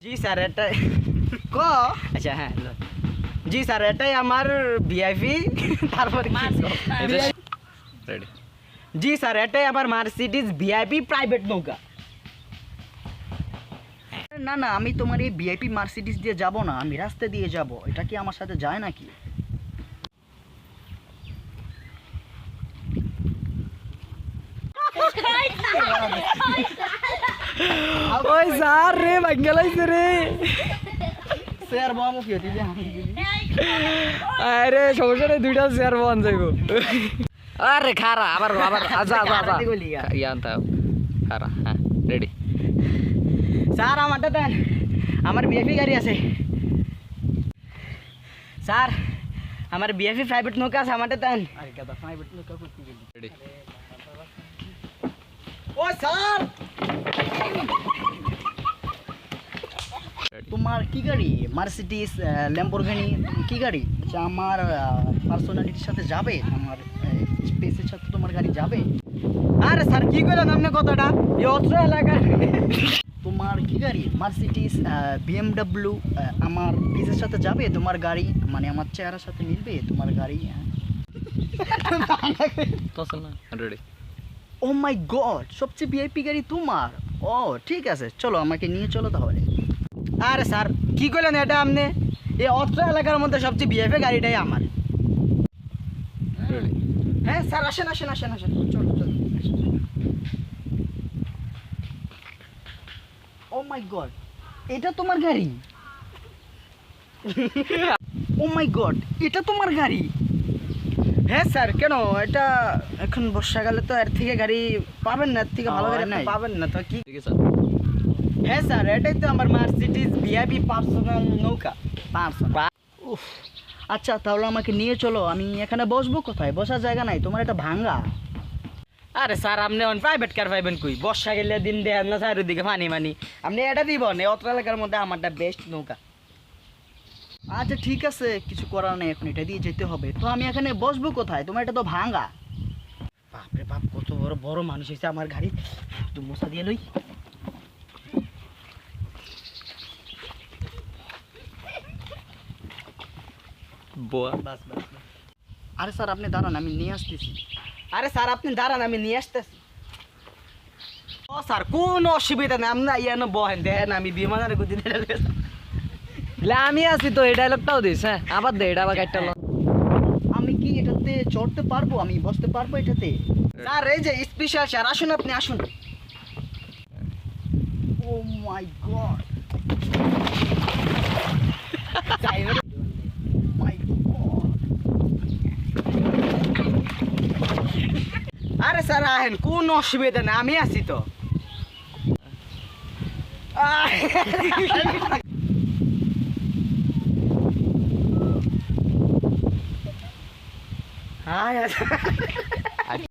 জি sir এটা ক আচ্ছা হ্যাঁ জি স্যার এটাই আমার ভিআইপি তারপর রেডি জি স্যার এটাই আমার মার্সিডিজ ভিআইপি প্রাইভেট নৌকা। না না, আমি তোমার এই ভিআইপি মার্সিডিজ দিয়ে যাব না, আমি রাস্তা দিয়ে যাব। এটা কি আমার সাথে যায় নাকি? ওই স্যার রে বাঙ্গালাইছে রে স্যার বামু কি হতে আরে সমস্যা নেই দুইটা শেয়ার বন যাইব। আরে খারা আবার আবার আজা আজা আজা ইয়ান্তা খারা হ্যাঁ রেডি স্যার আমারটা দেন, আমার বিএফি গাড়ি আছে স্যার, আমার বিএফি প্রাইভেট নৌকা আছে, আমারটা দেন। আরে গাদা প্রাইভেট নৌকা করতে গেলি। রেডি ও স্যার, তোমার কি গাড়ি? মার্সিডিজ, ল্যাম্বরগিনি, কি গাড়ি? আচ্ছা, আমার পার্সোনালিটির সাথে যাবে? আমার স্পেসের সাথে তোমার গাড়ি যাবে? আরে স্যার কি কইলেন আপনি কথাটা? এই অস্ত্র এলাকায় তোমার কি গাড়ি? মার্সিডিজ, বিএমডব্লিউ, আমার পিসের সাথে যাবে তোমার গাড়ি? মানে আমার চেহারার সাথে মিলবে তোমার গাড়ি? তো চল না রেডি ও মাই গড, সবচেয়ে ভিআইপি গাড়ি তোমার? ও ঠিক আছে, চলো আমাকে নিয়ে চলো তাহলে। আরে স্যার কি কইলেন এটা আপনি? এই অস্ত্র এলাকার মধ্যে সবচেয়ে বিএফি গাড়িটাই আমার। রেডি হ্যাঁ স্যার, আসেন আসেন আসেন আসেন, চলো চলো। ও মাই গড, এটা তোমার গাড়ি? ও মাই গড, এটা তোমার গাড়ি? হ্যাঁ স্যার কেন, এটা এখন বর্ষাকালে তো এর থেকে গাড়ি পাবেন না, এর থেকে ভালো গাড়ি নাই। পাবেন না তো কি? ঠিক আছে হ্যাঁ স্যার এটাই তো আমার মার্সিডিজ ভিআইপি পার্সোনাল নৌকা। উফ, আচ্ছা তাহলে আমাকে নিয়ে চলো। আমি এখানে বসবো কোথায়? বসার জায়গা নাই, তোমার এটা ভাঙ্গা। আরে স্যার আপনি অন প্রাইভেট কার পাইবেন কই? বর্ষা গেলে দিন দেখেন না চারিদিকে পানি মানি, আপনি এটা দিবেন এই অত্র এলাকার মধ্যে আমারটা বেস্ট নৌকা। আচ্ছা ঠিক আছে, কিছু করার নেই, এখন এটা দিয়ে যেতে হবে। তো আমি এখানে বসবো কোথায়? তোমার এটা তো ভাঙ্গা। বাপরে বাপ কত বড় বড় মানুষ হয়েছে আমার গাড়ি, একটু মশা দিয়ে লই। বোয়া বাস বাস বাস। আরে স্যার আপনি দাঁড়ান, আমি নিয়ে আসতেছি। আরে স্যার আপনি দাঁড়ান আমি নিয়ে আসতেছি। ও স্যার কোন অসুবিধা নেই, আপনি ইয়ানো বহেন দেখেন আমি বিমানের গতি আমি আছি তো, এই ডায়লগটাও দিস। হ্যাঁ আবার দে এটা আবার গাড়িটা লো। আমি কি এটাতে চড়তে পারবো? আমি বসতে পারবো এটাতে? স্যার এই যে স্পেশাল স্যার, আসুন আপনি আসুন। ও মাই গড, মাই গড। আরে স্যার আহেন কোন অসুবিধা নেই, আমি আছি তো। হাই আচ্ছা